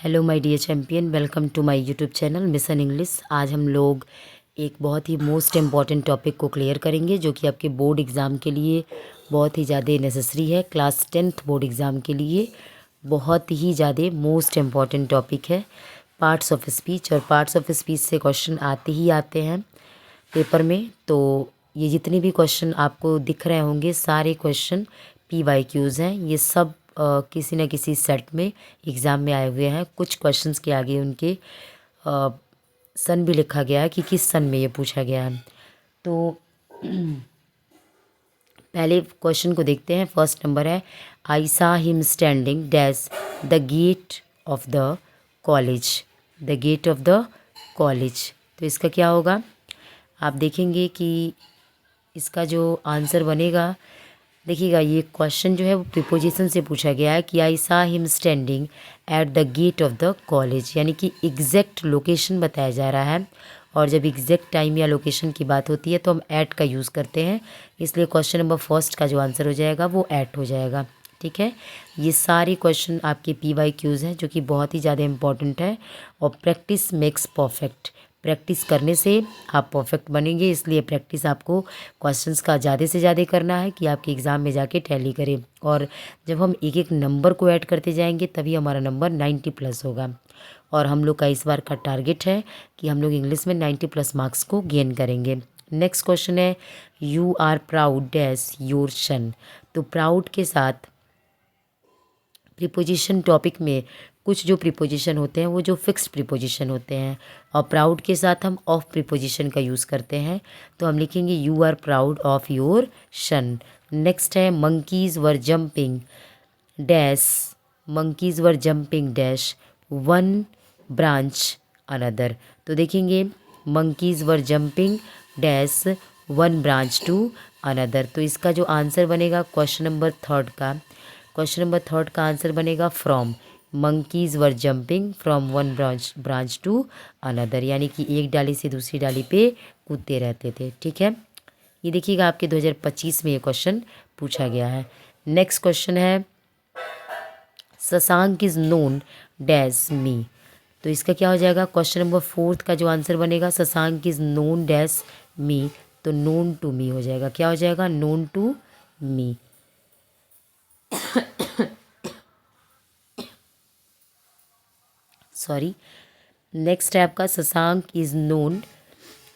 Hello my dear champion, welcome to my YouTube channel mission English. आज हम लोग एक बहुत ही मोस्ट इम्पॉर्टेंट टॉपिक को क्लियर करेंगे जो कि आपके बोर्ड एग्ज़ाम के लिए बहुत ही ज़्यादा नेसेसरी है। क्लास 10th बोर्ड एग्ज़ाम के लिए बहुत ही ज़्यादा मोस्ट इम्पॉर्टेंट टॉपिक है पार्ट्स ऑफ स्पीच। और पार्ट्स ऑफ स्पीच से क्वेश्चन आते ही आते हैं पेपर में। तो ये जितने भी क्वेश्चन आपको दिख रहे होंगे सारे क्वेश्चन PYQs हैं। ये सब किसी न किसी सेट में एग्ज़ाम में आए हुए हैं। कुछ क्वेश्चंस के आगे उनके सन भी लिखा गया है कि किस सन में ये पूछा गया है। तो पहले क्वेश्चन को देखते हैं। फर्स्ट नंबर है, I saw him standing dash the gate of the college. The gate of the college, तो इसका क्या होगा? आप देखेंगे कि इसका जो आंसर बनेगा, देखिएगा ये क्वेश्चन जो है वो प्रीपोजिशन से पूछा गया है कि I saw him standing at the gate of the college, यानी कि एग्जैक्ट लोकेशन बताया जा रहा है। और जब एग्जैक्ट टाइम या लोकेशन की बात होती है तो हम एट का यूज़ करते हैं, इसलिए क्वेश्चन नंबर फर्स्ट का जो आंसर हो जाएगा वो एट हो जाएगा। ठीक है, ये सारे क्वेश्चन आपके PYQs हैं जो कि बहुत ही ज़्यादा इंपॉर्टेंट है। और प्रैक्टिस मेक्स परफेक्ट, प्रैक्टिस करने से आप परफेक्ट बनेंगे, इसलिए प्रैक्टिस आपको क्वेश्चंस का ज़्यादा से ज़्यादा करना है कि आपके एग्ज़ाम में जाके टैली करें। और जब हम एक एक नंबर को ऐड करते जाएंगे तभी हमारा नंबर 90+ होगा। और हम लोग का इस बार का टारगेट है कि हम लोग इंग्लिश में 90+ मार्क्स को गेन करेंगे। नेक्स्ट क्वेश्चन है, you are proud dash your son. तो प्राउड के साथ प्रीपोजिशन टॉपिक में कुछ जो प्रीपोजिशन होते हैं वो जो फिक्स्ड प्रीपोजिशन होते हैं, और प्राउड के साथ हम ऑफ प्रीपोजिशन का यूज़ करते हैं। तो हम लिखेंगे you are proud of your son. Next है, monkeys were jumping dash, monkeys were jumping dash one branch another. तो देखेंगे monkeys were jumping dash one branch to another. तो इसका जो आंसर बनेगा क्वेश्चन नंबर थर्ड का आंसर बनेगा from. Monkeys were jumping from one branch to another, यानी कि एक डाली से दूसरी डाली पे कूदते रहते थे। ठीक है, ये देखिएगा आपके 2025 में ये क्वेश्चन पूछा गया है। नेक्स्ट क्वेश्चन है, Shashank is known dash me. तो इसका क्या हो जाएगा? क्वेश्चन नंबर फोर्थ का जो आंसर बनेगा, Shashank is known dash me, तो नोन टू मी हो जाएगा। क्या हो जाएगा? Known to me. Sorry. Next है आपका शशांक इज़ नोन,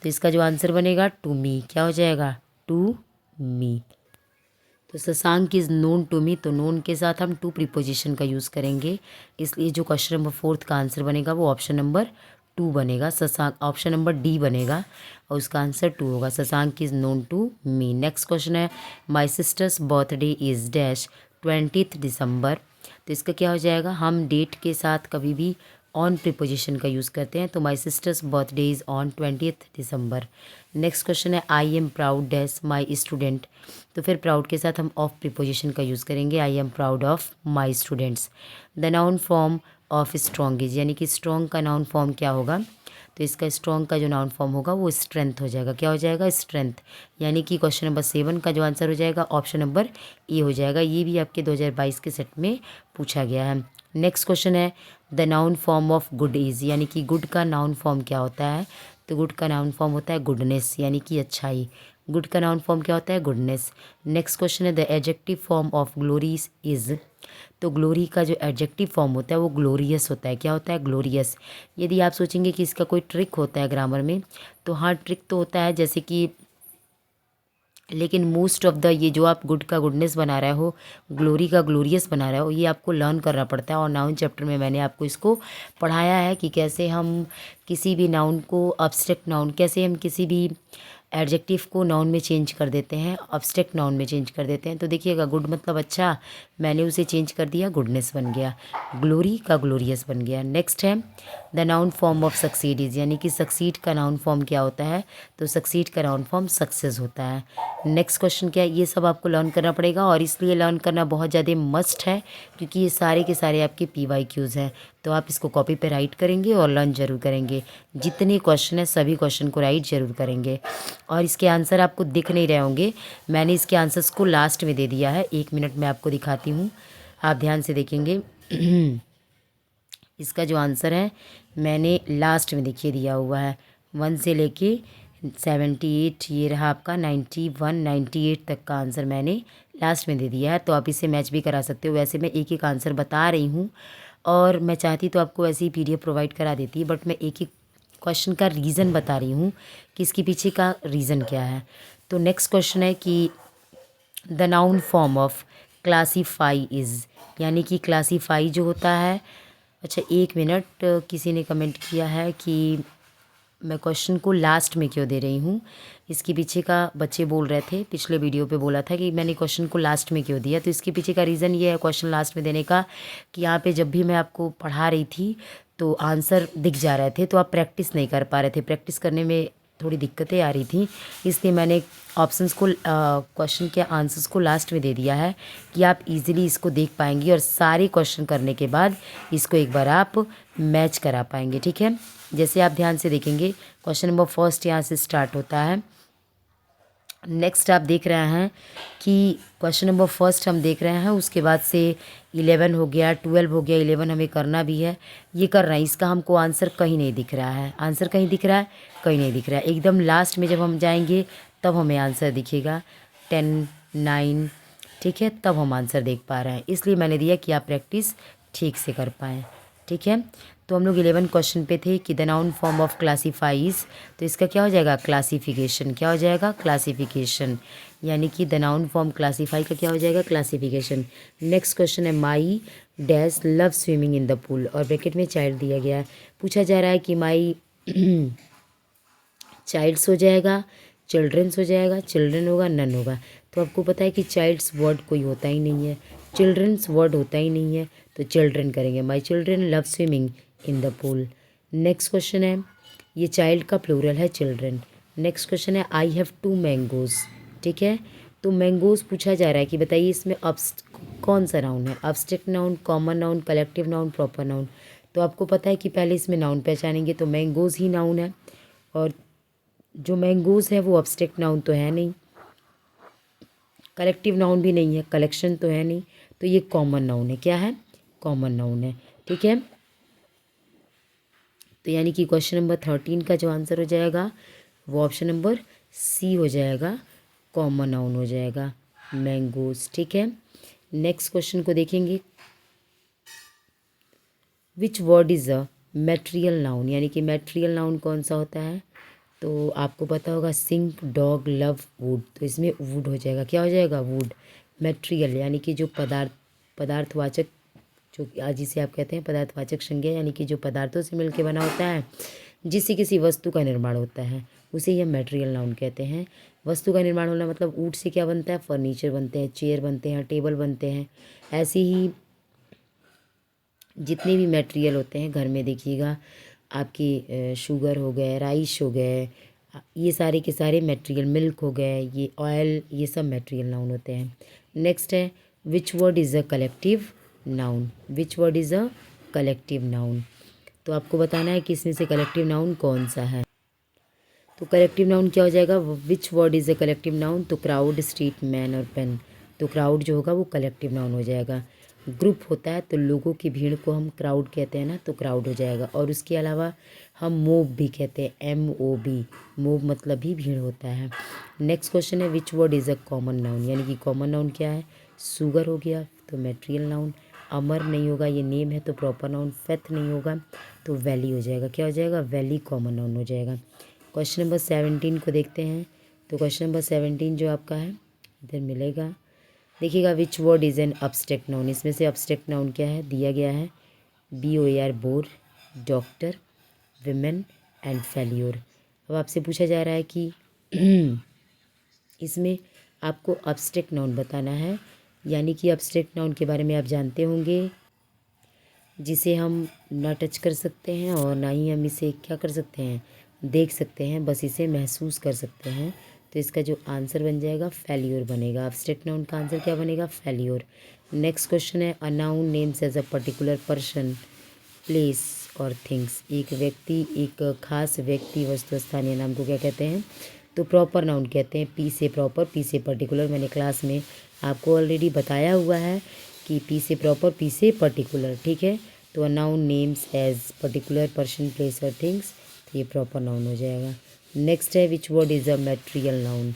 तो इसका जो आंसर बनेगा टू मी। क्या हो जाएगा? To me. तो Shashank is known to me, तो नोन के साथ हम टू प्रीपोजिशन का यूज़ करेंगे, इसलिए जो क्वेश्चन नंबर फोर्थ का आंसर बनेगा वो ऑप्शन नंबर 2 बनेगा। शशांक ऑप्शन नंबर D बनेगा और उसका आंसर 2 होगा। Shashank is known to me. Next question है, my sister's birthday is dash 20th December. तो इसका क्या हो जाएगा? हम डेट के साथ कभी भी ऑन प्रीपोजिशन का यूज़ करते हैं, तो my sister's birthday is on 20th December. Next question है, I'm proud dash my student. तो फिर प्राउड के साथ हम ऑफ प्रीपोजिशन का यूज़ करेंगे, I am proud of my students. The noun form of strong is, यानी कि स्ट्रॉन्ग का नाउन फॉर्म क्या होगा? तो इसका स्ट्रॉन्ग का जो नाउन फॉर्म होगा वो स्ट्रेंथ हो जाएगा। क्या हो जाएगा? स्ट्रेंथ। यानी कि क्वेश्चन नंबर 7 का जो आंसर हो जाएगा ऑप्शन नंबर ए हो जाएगा। ये भी आपके 2022 के सेट में पूछा गया है। नेक्स्ट क्वेश्चन है, the noun form of good is, यानी कि गुड का नाउन फॉर्म क्या होता है? तो गुड का नाउन फॉर्म होता है गुडनेस, यानी कि अच्छाई। गुड का नाउन फॉर्म क्या होता है? गुडनेस। नेक्स्ट क्वेश्चन है, the adjective form of glories is. तो ग्लोरी का जो एडजेक्टिव फॉर्म होता है वो ग्लोरियस होता है। क्या होता है? ग्लोरियस। यदि आप सोचेंगे कि इसका कोई ट्रिक होता है ग्रामर में, तो हाँ ट्रिक तो होता है, जैसे कि, लेकिन मोस्ट ऑफ द ये जो आप गुड का गुडनेस बना रहे हो, ग्लोरी का ग्लोरियस बना रहे हो, ये आपको लर्न करना पड़ता है। और नाउन चैप्टर में मैंने आपको इसको पढ़ाया है कि कैसे हम किसी भी नाउन को, अब्स्ट्रैक्ट नाउन, कैसे हम किसी भी एडजेक्टिव को नाउन में चेंज कर देते हैं, अब्स्ट्रैक्ट नाउन में चेंज कर देते हैं। तो देखिएगा, गुड मतलब अच्छा, मैंने उसे चेंज कर दिया, गुडनेस बन गया, ग्लोरी का ग्लोरियस बन गया। नेक्स्ट है, the noun form of succeed is, यानी कि सक्सीड का नाउन फॉर्म क्या होता है? तो सक्सीड का नाउन फॉर्म सक्सेस होता है। नेक्स्ट क्वेश्चन क्या है? ये सब आपको लर्न करना पड़ेगा, और इसलिए लर्न करना बहुत ज़्यादा मस्ट है क्योंकि ये सारे के सारे आपके PYQs हैं। तो आप इसको कॉपी पे राइट करेंगे और लर्न जरूर करेंगे। जितने क्वेश्चन हैं सभी क्वेश्चन को राइट जरूर करेंगे। और इसके आंसर आपको दिख नहीं रहे होंगे, मैंने इसके आंसर्स को लास्ट में दे दिया है। 1 मिनट में आपको दिखाती हूँ, आप ध्यान से देखेंगे। इसका जो आंसर है मैंने लास्ट में देखिए दिया हुआ है, 1 से लेके 78, ये रहा आपका 91, 98 तक का आंसर मैंने लास्ट में दे दिया है। तो आप इसे मैच भी करा सकते हो। वैसे मैं एक एक आंसर बता रही हूँ और मैं चाहती तो आपको ऐसी PDF प्रोवाइड करा देती, बट मैं एक एक क्वेश्चन का रीज़न बता रही हूँ कि इसके पीछे का रीज़न क्या है। तो नेक्स्ट क्वेश्चन है कि the noun form of classify is, यानी कि क्लासीफाई जो होता है। अच्छा 1 मिनट, किसी ने कमेंट किया है कि मैं क्वेश्चन को लास्ट में क्यों दे रही हूँ। इसके पीछे का बच्चे बोल रहे थे, पिछले वीडियो पे बोला था कि मैंने क्वेश्चन को लास्ट में क्यों दिया। तो इसके पीछे का रीज़न ये है क्वेश्चन लास्ट में देने का कि यहाँ पे जब भी मैं आपको पढ़ा रही थी तो आंसर दिख जा रहे थे, तो आप प्रैक्टिस नहीं कर पा रहे थे, प्रैक्टिस करने में थोड़ी दिक्कतें आ रही थी। इसलिए मैंने ऑप्शंस को क्वेश्चन के आंसर्स को लास्ट में दे दिया है कि आप इजीली इसको देख पाएंगी और सारे क्वेश्चन करने के बाद इसको एक बार आप मैच करा पाएंगे। ठीक है, जैसे आप ध्यान से देखेंगे क्वेश्चन नंबर फर्स्ट यहाँ से स्टार्ट होता है। नेक्स्ट आप देख रहे हैं कि क्वेश्चन नंबर फर्स्ट हम देख रहे हैं, उसके बाद से 11 हो गया, 12 हो गया, 11 हमें करना भी है, ये कर रहे हैं। इसका हमको आंसर कहीं नहीं दिख रहा है, आंसर कहीं दिख रहा है, कहीं नहीं दिख रहा है। एकदम लास्ट में जब हम जाएंगे तब हमें आंसर दिखेगा 10, 9, ठीक है, तब हम आंसर देख पा रहे हैं। इसलिए मैंने दिया कि आप प्रैक्टिस ठीक से कर पाएँ। ठीक है, तो हम लोग 11 क्वेश्चन पे थे कि the noun form of classifies, तो इसका क्या हो जाएगा क्लासिफिकेशन, क्या हो जाएगा क्लासिफिकेशन, यानी कि द नाउन फॉर्म क्लासीफाई का क्या हो जाएगा क्लासिफिकेशन। नेक्स्ट क्वेश्चन है माई dash love swimming in the pool, और ब्रैकेट में चाइल्ड दिया गया है। पूछा जा रहा है कि माई चाइल्ड्स हो जाएगा, चिल्ड्रंस हो जाएगा, चिल्ड्रन होगा, नन होगा। तो आपको पता है कि चाइल्ड्स वर्ड कोई होता ही नहीं है, चिल्ड्रंस वर्ड होता ही नहीं है, तो चिल्ड्रन करेंगे। My children love swimming in the pool. Next question है, ये चाइल्ड का प्लूरल है चिल्ड्रन। नेक्स्ट क्वेश्चन है आई हैव 2 मैंगोज। ठीक है, तो मैंगोज पूछा जा रहा है कि बताइए इसमें कौन सा नाउन है, abstract noun, common noun, collective noun, proper noun. तो आपको पता है कि पहले इसमें नाउन पहचानेंगे, तो मैंगोज ही नाउन है, और जो मैंगोज है वो अब्स्ट्रैक्ट नाउन तो है नहीं, कलेक्टिव नाउन भी नहीं है, कलेक्शन तो है नहीं, तो ये कॉमन नाउन है। क्या है, कॉमन नाउन है। ठीक है, तो यानी कि क्वेश्चन नंबर 13 का जो आंसर हो जाएगा वो ऑप्शन नंबर सी हो जाएगा, कॉमन नाउन हो जाएगा मैंगोज। ठीक है, नेक्स्ट क्वेश्चन को देखेंगे, विच word is a material noun, यानी कि मैटेरियल नाउन कौन सा होता है। तो आपको पता होगा सिंक, डॉग, लव, वुड, तो इसमें वुड हो जाएगा। क्या हो जाएगा, वुड। मैटेरियल यानी कि जो पदार्थवाचक, जो आज जिसे आप कहते हैं पदार्थवाचक संज्ञा, यानी कि जो पदार्थों से मिलकर बना होता है, जिससे किसी वस्तु का निर्माण होता है, उसे ही हम मैटेरियल नाउन कहते हैं। वस्तु का निर्माण होना मतलब वुड से क्या बनता है, फर्नीचर बनते हैं, चेयर बनते हैं, टेबल बनते हैं। ऐसे ही जितने भी मटेरियल होते हैं घर में, देखिएगा आपकी शुगर हो गए, राइस हो गए, ये सारे के सारे मटेरियल, मिल्क हो गए, ये ऑयल, ये सब मटेरियल नाउन होते हैं। नेक्स्ट है which word is a collective noun, which word is a collective noun. तो आपको बताना है कि इसमें से कलेक्टिव नाउन कौन सा है। तो कलेक्टिव नाउन क्या हो जाएगा, विच word is a collective noun, तो क्राउड, स्ट्रीट, मैन और पेन। तो क्राउड जो होगा वो कलेक्टिव नाउन हो जाएगा। ग्रुप होता है तो लोगों की भीड़ को हम क्राउड कहते हैं ना, तो क्राउड हो जाएगा। और उसके अलावा हम मोब भी कहते हैं, MOB, मोब मतलब भी भीड़ होता है। नेक्स्ट क्वेश्चन है which word is a common noun, यानी कि कॉमन नाउन क्या है, शुगर हो गया तो मैटेरियल नाउन, अमर नहीं होगा ये नेम है तो प्रॉपर नाउन, फेथ नहीं होगा तो वैली हो जाएगा। क्या हो जाएगा, वैली कॉमन नाउन हो जाएगा। क्वेश्चन नंबर 17 को देखते हैं। तो क्वेश्चन नंबर 17 जो आपका है इधर मिलेगा, देखिएगा विच word is an abstract noun, इसमें से अब्स्ट्रैक्ट नाउन क्या है, दिया गया है BOAR, bore, doctor, women and failure. अब आपसे पूछा जा रहा है कि इसमें आपको अब्स्ट्रैक्ट नाउन बताना है, यानी कि अब्स्ट्रैक्ट नाउन के बारे में आप जानते होंगे, जिसे हम ना टच कर सकते हैं और ना ही हम इसे क्या कर सकते हैं, देख सकते हैं, बस इसे महसूस कर सकते हैं। तो इसका जो आंसर बन जाएगा फेल्योर बनेगा। अब्स्ट्रैक्ट नाउन का आंसर क्या बनेगा, फेल्योर। नेक्स्ट क्वेश्चन है a noun names as a particular person, place और थिंग्स, एक व्यक्ति, एक खास व्यक्ति, वस्तु, स्थानीय नाम को क्या कहते हैं, तो प्रॉपर नाउन कहते हैं। P से प्रॉपर, P से पर्टिकुलर, मैंने क्लास में आपको ऑलरेडी बताया हुआ है कि P से प्रॉपर, P से पर्टिकुलर। ठीक है, तो a noun names as particular person place और थिंग्स, तो ये प्रॉपर नाउन हो जाएगा। नेक्स्ट है which word is a material noun,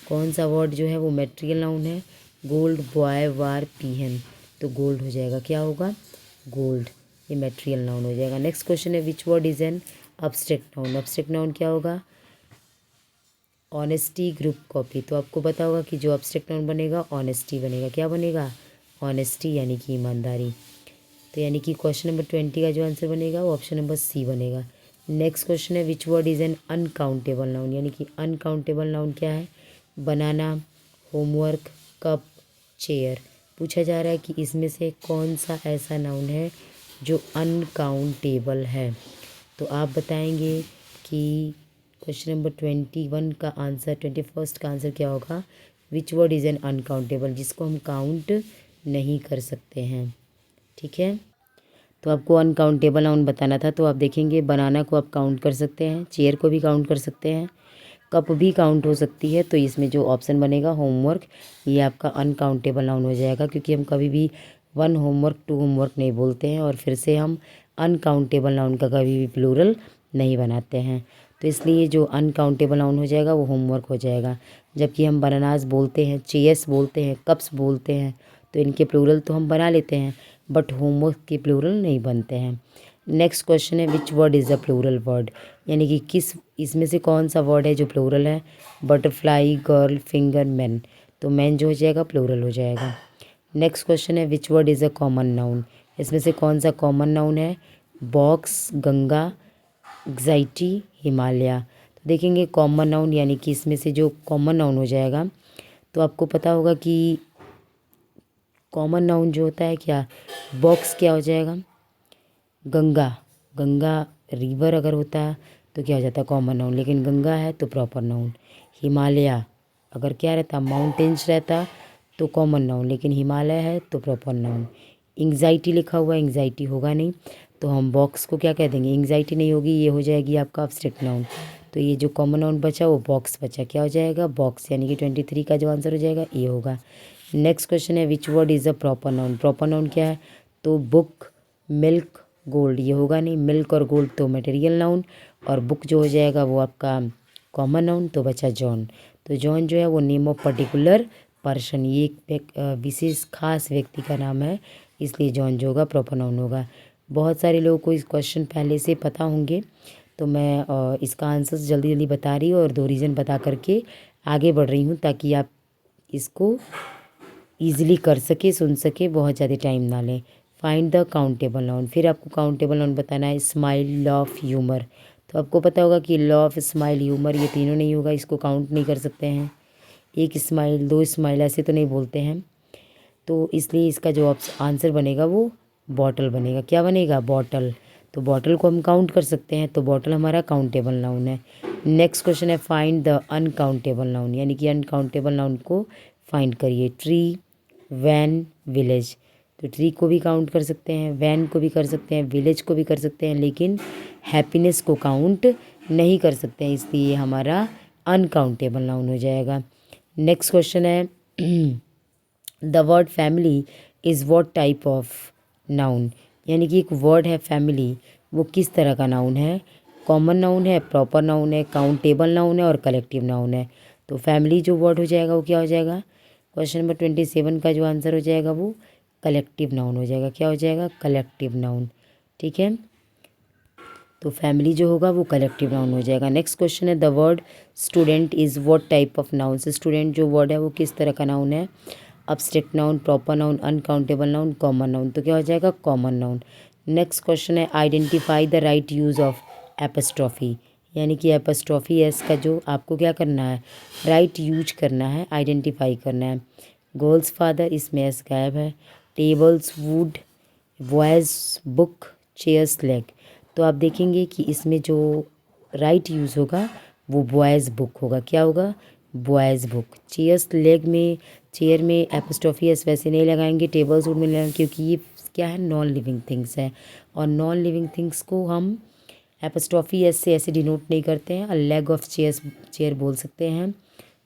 कौन सा वर्ड जो है वो मैटेरियल नाउन है। गोल्ड, बॉय, वार, पीहन, तो गोल्ड हो जाएगा, क्या होगा, गोल्ड, ये मैटेरियल नाउन हो जाएगा। नेक्स्ट क्वेश्चन है which word is an abstract noun, abstract noun क्या होगा, ऑनेस्टी, ग्रुप, कॉपी, तो आपको पता होगा कि जो अब्स्ट्रैक्ट नाउन बनेगा ऑनेस्टी बनेगा, क्या बनेगा, ऑनेस्टी यानी कि ईमानदारी। तो यानी कि क्वेश्चन नंबर 20 का जो आंसर बनेगा वो ऑप्शन नंबर सी बनेगा। नेक्स्ट क्वेश्चन है which word is an uncountable noun, यानी कि अनकाउंटेबल नाउन क्या है, बनाना, होमवर्क, कप, चेयर। पूछा जा रहा है कि इसमें से कौन सा ऐसा नाउन है जो अनकाउंटेबल है। तो आप बताएंगे कि क्वेश्चन नंबर 21 का आंसर, 21 का आंसर क्या होगा, विच वर्ड इज़ एन अनकाउंटेबल, जिसको हम काउंट नहीं कर सकते हैं। ठीक है, तो आपको अनकाउंटेबल नाउन बताना था। तो आप देखेंगे बनाना को आप काउंट कर सकते हैं, चेयर को भी काउंट कर सकते हैं, कप भी काउंट हो सकती है। तो इसमें जो ऑप्शन बनेगा होमवर्क, ये आपका अनकाउंटेबल नाउन हो जाएगा, क्योंकि हम कभी भी 1 होमवर्क 2 होमवर्क नहीं बोलते हैं और फिर से हम अनकाउंटेबल नाउन का कभी भी प्लूरल नहीं बनाते हैं। तो इसलिए जो अनकाउंटेबल नाउन हो जाएगा वो होमवर्क हो जाएगा। जबकि हम बनानास बोलते हैं, चेयर्स बोलते हैं, कप्स बोलते हैं, तो इनके प्लूरल तो हम बना लेते हैं, बट होमवर्क के प्लूरल नहीं बनते हैं। नेक्स्ट क्वेश्चन है which word is a plural word, यानी कि किस इसमें से कौन सा वर्ड है जो प्लूरल है, बटरफ्लाई, गर्ल, फिंगर, मैन, तो मैन जो हो जाएगा प्लूरल हो जाएगा। नेक्स्ट क्वेश्चन है which word is a common noun, इसमें से कौन सा कॉमन नाउन है, बॉक्स, गंगा, एग्जाइटी, हिमालय। तो देखेंगे कॉमन नाउन, यानी कि इसमें से जो कॉमन नाउन हो जाएगा, तो आपको पता होगा कि कॉमन नाउन जो होता है क्या, बॉक्स क्या हो जाएगा, गंगा, गंगा रिवर अगर होता है तो क्या हो जाता है कॉमन नाउन, लेकिन गंगा है तो प्रॉपर नाउन। हिमालय अगर क्या रहता, माउंटेन्स रहता तो कॉमन नाउन, लेकिन हिमालय है तो प्रॉपर नाउन। एंग्जाइटी लिखा हुआ, एंग्जाइटी होगा नहीं, तो हम बॉक्स को क्या कह देंगे, एंग्जाइटी नहीं होगी, ये हो जाएगी आपका अब्स्ट्रैक्ट नाउन। तो ये जो कॉमन नाउन बचा वो बॉक्स बचा, क्या हो जाएगा, बॉक्स, यानी कि 23 का जो आंसर हो जाएगा ये होगा। नेक्स्ट क्वेश्चन है which word is a proper noun, proper noun क्या है, तो बुक, मिल्क, गोल्ड, ये होगा नहीं, मिल्क और गोल्ड तो मटेरियल नाउन, और बुक जो हो जाएगा वो आपका कॉमन नाउन, तो बचा जॉन। तो जॉन जो है वो नेम ऑफ पर्टिकुलर पर्सन, ये एक विशेष खास व्यक्ति का नाम है, इसलिए जॉन जो होगा प्रॉपर नाउन होगा। बहुत सारे लोगों को इस क्वेश्चन पहले से पता होंगे, तो मैं इसका आंसर जल्दी जल्दी बता रही हूँ और 2 रीज़न बता करके आगे बढ़ रही हूँ, ताकि आप इसको ईजिली कर सके, सुन सके, बहुत ज़्यादा टाइम ना लें। फाइंड द काउंटेबल नाउन, फिर आपको काउंटेबल नाउन बताना है, स्माइल, लॉफ, ह्यूमर। तो आपको पता होगा कि लॉफ, स्माइल, ह्यूमर ये तीनों नहीं होगा, इसको काउंट नहीं कर सकते हैं। एक स्माइल, 2 स्माइल ऐसे तो नहीं बोलते हैं, तो इसलिए इसका जो आंसर बनेगा वो बॉटल बनेगा, क्या बनेगा, बॉटल। तो बॉटल को हम काउंट कर सकते हैं, तो बॉटल हमारा काउंटेबल नाउन है। नेक्स्ट क्वेश्चन है फाइंड द अनकाउंटेबल नाउन, यानी कि अनकाउंटेबल नाउन को फाइंड करिए। ट्री, वैन, विलेज, तो ट्री को भी काउंट कर सकते हैं, वैन को भी कर सकते हैं, विलेज को भी कर सकते हैं, लेकिन हैप्पीनेस को काउंट नहीं कर सकते हैं, इसलिए हमारा अनकाउंटेबल नाउन हो जाएगा। नेक्स्ट क्वेश्चन है the word family is what type of noun, यानी कि एक वर्ड है फैमिली, वो किस तरह का नाउन है, कॉमन नाउन है, प्रॉपर नाउन है, काउंटेबल नाउन है और कलेक्टिव नाउन है। तो फैमिली जो वर्ड हो जाएगा वो क्या हो जाएगा, क्वेश्चन नंबर 27 का जो आंसर हो जाएगा वो कलेक्टिव नाउन हो जाएगा, क्या हो जाएगा, कलेक्टिव नाउन। ठीक है, तो फैमिली जो होगा वो कलेक्टिव नाउन हो जाएगा। नेक्स्ट क्वेश्चन है the word student is what type of noun, student जो वर्ड है वो किस तरह का नाउन है, abstract noun, proper noun, uncountable noun, common noun, तो क्या हो जाएगा, कॉमन नाउन। नेक्स्ट क्वेश्चन है identify the right use of apostrophe, यानी कि एपस्ट्रॉफी एस का जो आपको क्या करना है, राइट यूज करना है, आइडेंटिफाई करना है। गर्ल्स फादर, इसमें एस गायब है। Tables, wood, boys, book, chairs, leg, तो आप देखेंगे कि इसमें जो राइट यूज़ होगा वो बॉयज़ बुक होगा, क्या होगा, बॉयज़ बुक। चेयर्स, लेग में, चेयर में एपस्ट्रॉफी एस वैसे नहीं लगाएंगे, टेबल्स वुड में लगाएंगे, क्योंकि ये क्या है, नॉन लिविंग थिंग्स है, और नॉन लिविंग थिंग्स को हम एपस्ट्रॉफी एस से ऐसे डिनोट नहीं करते हैं। लेग ऑफ चेयर्स, चेयर बोल सकते हैं,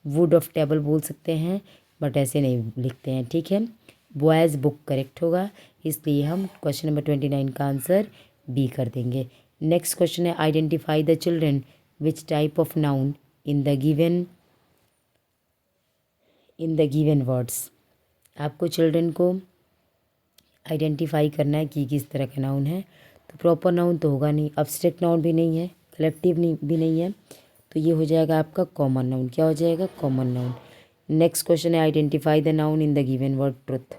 वुड ऑफ टेबल बोल सकते हैं, बट ऐसे नहीं लिखते हैं। ठीक है, बॉयज़ बुक करेक्ट होगा, इसलिए हम क्वेश्चन नंबर 29 का आंसर बी कर देंगे। नेक्स्ट क्वेश्चन है identify the children which type of noun in the given words. आपको चिल्ड्रन को आइडेंटिफाई करना है कि किस तरह का नाउन है। तो प्रॉपर नाउन तो होगा नहीं, अब्स्ट्रैक्ट नाउन भी नहीं है, कलेक्टिव भी नहीं है, तो ये हो जाएगा आपका कॉमन नाउन। क्या हो जाएगा? Common noun. नेक्स्ट क्वेश्चन है identify the noun in the given word truth,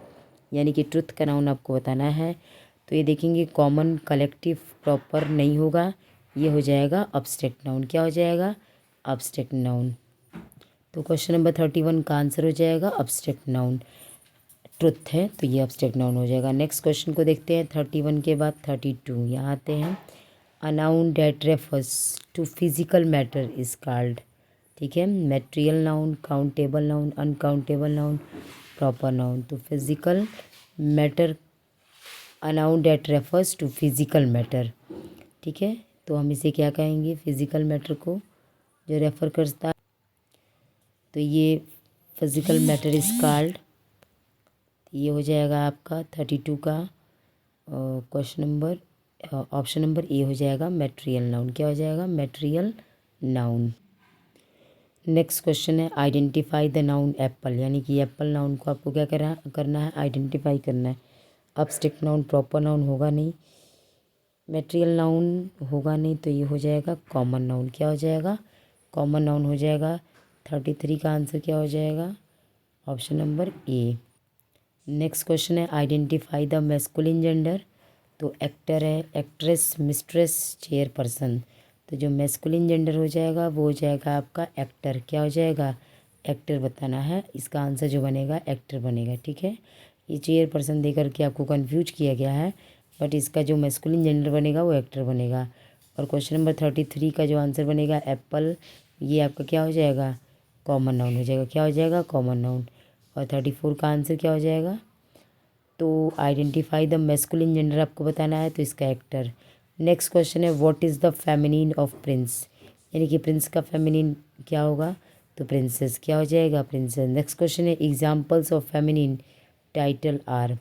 यानी कि ट्रुथ का नाउन आपको बताना है। तो ये देखेंगे कॉमन कलेक्टिव प्रॉपर नहीं होगा, ये हो जाएगा अब्स्ट्रैक्ट नाउन। क्या हो जाएगा? Abstract noun. तो क्वेश्चन नंबर 31 का आंसर हो जाएगा अब्स्ट्रैक्ट नाउन। ट्रुथ है तो ये अब्स्ट्रैक्ट नाउन हो जाएगा। नेक्स्ट क्वेश्चन को देखते हैं 31 के बाद 32 यहाँ आते हैं। A noun that refers to physical matter is called, ठीक है, material noun, countable noun, uncountable noun, proper noun. तो physical matter, a noun that refers to physical matter, ठीक है, तो हम इसे क्या कहेंगे? फिजिकल मैटर को जो रेफर करता है, तो ये फिजिकल मैटर इज कॉल्ड, ये हो जाएगा आपका 32 का question number, option number A हो जाएगा मेटेरियल नाउन। क्या हो जाएगा? Material noun. नेक्स्ट क्वेश्चन है आइडेंटिफाई द नाउन एप्पल, यानी कि एप्पल नाउन को आपको क्या करना है? आइडेंटिफाई करना है। अब्स्ट्रैक्ट नाउन प्रॉपर नाउन होगा नहीं, मेटेरियल नाउन होगा नहीं, तो ये हो जाएगा कॉमन नाउन। क्या हो जाएगा? कॉमन नाउन हो जाएगा। 33 का आंसर क्या हो जाएगा? Option number A. Next question है आइडेंटिफाई द मैस्कुलिन जेंडर, तो एक्टर है, एक्ट्रेस, मिस्ट्रेस, चेयरपर्सन। तो जो मैस्कुलिन जेंडर हो जाएगा वो हो जाएगा आपका एक्टर। क्या हो जाएगा? एक्टर बताना है, इसका आंसर जो बनेगा एक्टर बनेगा, ठीक है। ये चेयरपर्सन दे करके आपको कंफ्यूज किया गया है, बट इसका जो मैस्कुलिन जेंडर बनेगा वो एक्टर बनेगा। और क्वेश्चन नंबर 33 का जो आंसर बनेगा एप्पल, ये आपका क्या हो जाएगा? कॉमन नाउन हो जाएगा। क्या हो जाएगा? Common noun. और 34 का आंसर क्या हो जाएगा? तो आइडेंटिफाई द मैस्कुलिन जेंडर आपको बताना है, तो इसका एक्टर। नेक्स्ट क्वेश्चन है what is the feminine of Prince, यानी कि प्रिंस का फेमिनिन क्या होगा? तो प्रिंसेस। क्या हो जाएगा? प्रिंसेस। नेक्स्ट क्वेश्चन है examples of feminine title are,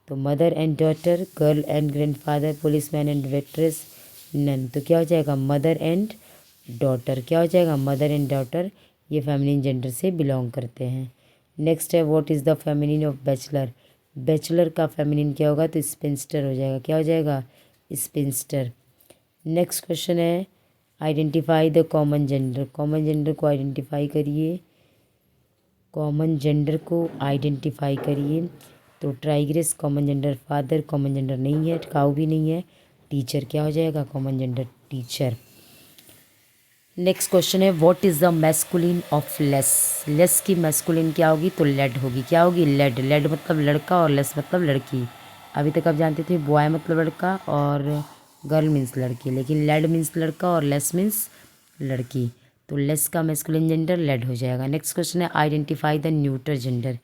तो mother and daughter, girl and grandfather, policeman and waitress, nun. तो क्या हो जाएगा? Mother and daughter. क्या हो जाएगा? मदर एंड डॉटर, ये फेमिनिन जेंडर से बिलोंग करते हैं। नेक्स्ट है what is the feminine of bachelor, bachelor का फेमिनिन क्या होगा? तो स्पिंस्टर हो जाएगा। क्या हो जाएगा? स्पिंस्टर। नेक्स्ट क्वेश्चन है identify the common gender, common gender को आइडेंटिफाई करिए, कॉमन जेंडर को आइडेंटिफाई करिए। तो tigress common gender, father common gender नहीं है, काऊ भी नहीं है, टीचर। क्या हो जाएगा? Common gender teacher. Next question है what is the masculine of lass, lass की मैस्कुलिन क्या होगी? तो लेड होगी। क्या होगी? लेड। लेड मतलब लड़का और लेस मतलब लड़की। अभी तक आप जानते थे बॉय मतलब लड़का और गर्ल मीन्स लड़की, लेकिन लेड मीन्स लड़का और लेस मीन्स लड़की। तो लेस का मैस्कुलिन जेंडर लेड हो जाएगा। नेक्स्ट क्वेश्चन है आइडेंटिफाई द न्यूटर जेंडर,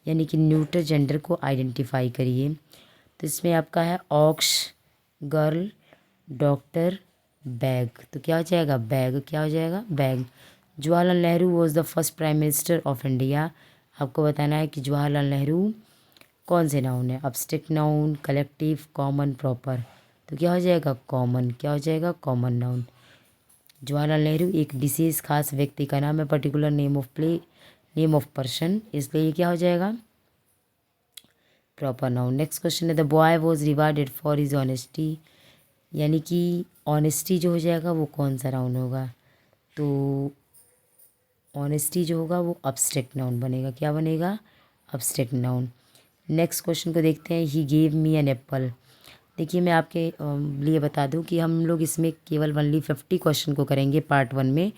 यानी कि न्यूटर जेंडर को आइडेंटिफाई करिए। तो इसमें आपका है ऑक्स, गर्ल, डॉक्टर, बैग। तो क्या हो जाएगा? बैग। क्या हो जाएगा? Bag. Jawaharlal Nehru was the first prime minister of India, आपको बताना है कि जवाहरलाल नेहरू कौन से नाउन है? Abstract noun, collective, common, proper. तो क्या हो जाएगा? कॉमन। क्या हो जाएगा? Common noun. जवाहरलाल नेहरू एक विशेष खास व्यक्ति का नाम है, पर्टिकुलर नेम ऑफ पर्सन, इसलिए ये क्या हो जाएगा? Proper noun. नेक्स्ट क्वेश्चन है the boy was rewarded for his honesty, यानी कि ऑनेस्टी जो हो जाएगा वो कौन सा नाउन होगा? तो ऑनेस्टी जो होगा वो अब्स्ट्रैक्ट नाउन बनेगा। क्या बनेगा? Abstract noun. नेक्स्ट क्वेश्चन को देखते हैं he gave me an apple. देखिए मैं आपके लिए बता दूं कि हम लोग इसमें केवल ओनली 50 क्वेश्चन को करेंगे पार्ट 1 में,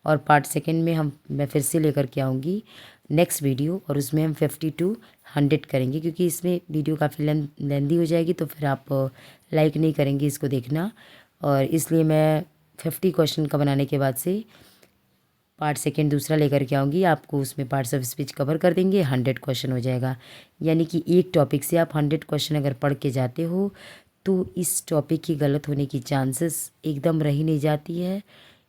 और पार्ट 2 में मैं फिर से लेकर के आऊँगी नेक्स्ट वीडियो, और उसमें हम 50 to 100 करेंगे, क्योंकि इसमें वीडियो काफ़ी लेंदी हो जाएगी, तो फिर आप लाइक नहीं करेंगे इसको देखना, और इसलिए मैं 50 क्वेश्चन का बनाने के बाद से पार्ट 2 दूसरा लेकर के आऊँगी, आपको उसमें पार्ट्स ऑफ स्पीच कवर कर देंगे, 100 क्वेश्चन हो जाएगा। यानी कि एक टॉपिक से आप 100 क्वेश्चन अगर पढ़ के जाते हो तो इस टॉपिक की गलत होने की चांसेस एकदम रह ही नहीं जाती है,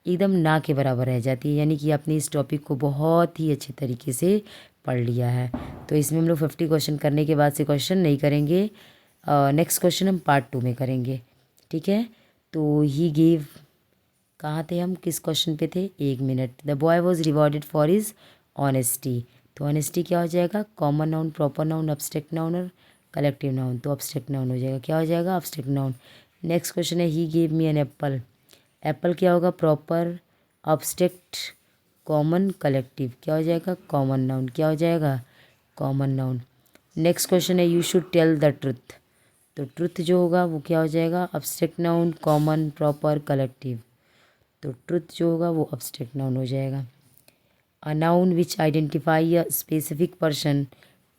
एकदम ना के बराबर रह जाती है। यानी कि आपने इस टॉपिक को बहुत ही अच्छे तरीके से पढ़ लिया है। तो इसमें हम लोग 50 क्वेश्चन करने के बाद से क्वेश्चन नहीं करेंगे, नेक्स्ट क्वेश्चन हम पार्ट 2 में करेंगे, ठीक है। तो ही गेव, कहाँ थे हम, किस क्वेश्चन पे थे, 1 minute. The boy was rewarded for his honesty, तो ऑनेस्टी क्या हो जाएगा, common noun, proper noun, abstract noun और कलेक्टिव नाउन, तो अब्स्ट्रैक्ट नाउन हो जाएगा, क्या हो जाएगा, अब्स्ट्रैक्ट नाउन। नेक्स्ट क्वेश्चन है he gave me an apple, apple क्या होगा, प्रॉपर, अब्स्ट्रैक्ट, कॉमन, कलेक्टिव, क्या हो जाएगा, कॉमन नाउन, क्या हो जाएगा, कॉमन नाउन। नेक्स्ट क्वेश्चन है you should tell the truth, तो ट्रुथ जो होगा वो क्या हो जाएगा, abstract noun, common, proper, collective, तो ट्रुथ जो होगा वो अब्स्ट्रैक्ट नाउन हो जाएगा। A noun which identify a specific person,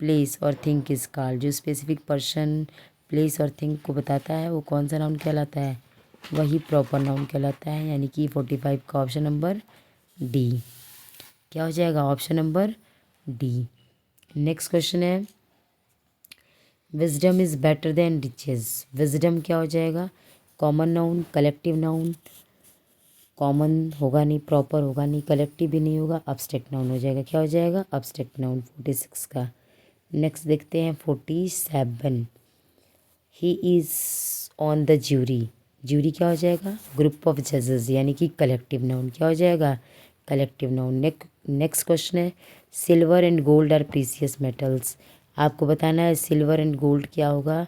place और थिंग इज कॉल्ड, जो स्पेसिफिक पर्सन, प्लेस और थिंग को बताता है वो कौन सा नाउन कहलाता है, वही प्रॉपर नाउन कहलाता है, यानी कि 45 का ऑप्शन नंबर डी, क्या हो जाएगा, option number D. Next question है wisdom is better than riches, wisdom क्या हो जाएगा, common noun, collective noun, common होगा नहीं, प्रॉपर होगा नहीं, कलेक्टिव भी नहीं होगा, अब्स्ट्रैक्ट नाउन हो जाएगा, क्या हो जाएगा, अब्स्ट्रैक्ट नाउन 46 का। नेक्स्ट देखते हैं 47, he is on the jury, jury क्या हो जाएगा, ग्रुप ऑफ जजेस, यानी कि कलेक्टिव नाउन, क्या हो जाएगा, कलेक्टिव नाउन। नेक्स्ट क्वेश्चन है silver and gold are precious metals, आपको बताना है सिल्वर एंड गोल्ड क्या होगा,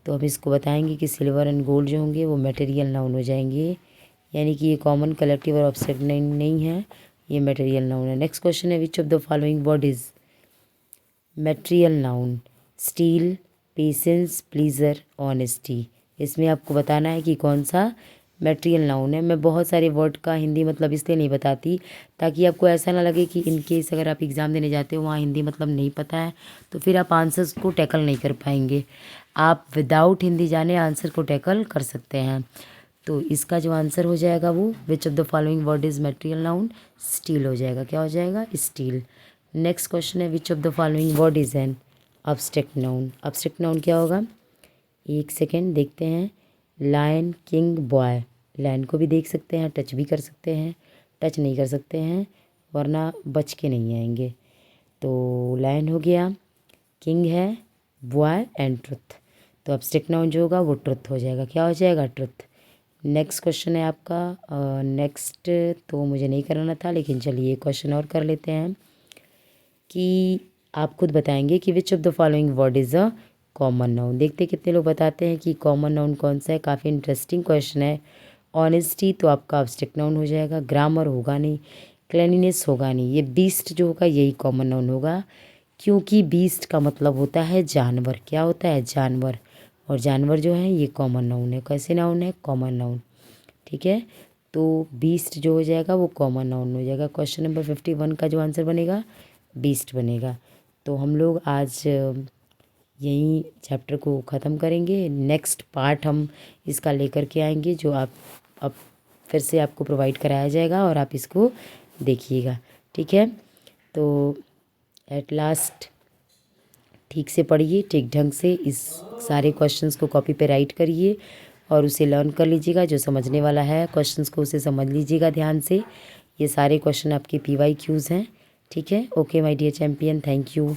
तो हम इसको बताएंगे कि सिल्वर एंड गोल्ड जो होंगे वो मटेरियल नाउन हो जाएंगे, यानी कि ये कॉमन, कलेक्टिव और अब्स्ट्रैक्ट नहीं है, ये मटेरियल नाउन है। नेक्स्ट क्वेश्चन है which of the following word is material noun, steel, patience, pleaser, honesty, इसमें आपको बताना है कि कौन सा मटेरियल नाउन है। मैं बहुत सारे वर्ड का हिंदी मतलब इसलिए नहीं बताती ताकि आपको ऐसा ना लगे कि इन केस अगर आप एग्ज़ाम देने जाते हो वहाँ हिंदी मतलब नहीं पता है तो फिर आप आंसर्स को टैकल नहीं कर पाएंगे। आप विदाउट हिंदी जाने आंसर को टैकल कर सकते हैं। तो इसका जो आंसर हो जाएगा वो which of the following word is material noun, steel हो जाएगा, क्या हो जाएगा, स्टील। नेक्स्ट क्वेश्चन है which of the following word is an abstract noun, abstract noun क्या होगा, एक सेकेंड देखते हैं, लायन, किंग, बॉय, लायन को भी देख सकते हैं, टच भी कर सकते हैं, टच नहीं कर सकते हैं वरना बच के नहीं आएंगे। तो लायन हो गया, किंग है, बॉय एंड ट्रुथ, तो अब्स्ट्रैक्ट नाउन जो होगा वो ट्रुथ हो जाएगा, क्या हो जाएगा, ट्रुथ। नेक्स्ट क्वेश्चन है आपका नेक्स्ट तो मुझे नहीं कराना था लेकिन चलिए क्वेश्चन और कर लेते हैं कि आप खुद बताएंगे कि which of the following word is a common noun. देखते कितने लोग बताते हैं कि कॉमन नाउन कौन सा है, काफ़ी इंटरेस्टिंग क्वेश्चन है। ऑनेस्टी तो आपका अब्स्ट्रैक्ट नाउन हो जाएगा, ग्रामर होगा नहीं, क्लेanलीनेस होगा नहीं, ये बीस्ट जो होगा यही कॉमन नाउन होगा क्योंकि बीस्ट का मतलब होता है जानवर, क्या होता है, जानवर, और जानवर जो है ये कॉमन नाउन है, कैसे नाउन है, कॉमन नाउन, ठीक है। तो बीस्ट जो हो जाएगा वो कॉमन नाउन हो जाएगा। क्वेश्चन नंबर 51 का जो आंसर बनेगा बीस्ट बनेगा। तो हम लोग आज यहीं चैप्टर को ख़त्म करेंगे, नेक्स्ट पार्ट हम इसका लेकर के आएंगे जो आप अब फिर से आपको प्रोवाइड कराया जाएगा और आप इसको देखिएगा, ठीक है। तो एट लास्ट ठीक से पढ़िए, ठीक ढंग से इस सारे क्वेश्चंस को कॉपी पे राइट करिए और उसे लर्न कर लीजिएगा, जो समझने वाला है क्वेश्चंस को उसे समझ लीजिएगा ध्यान से। ये सारे क्वेश्चन आपके PYQs हैं, ठीक है। Okay my dear champion, thank you.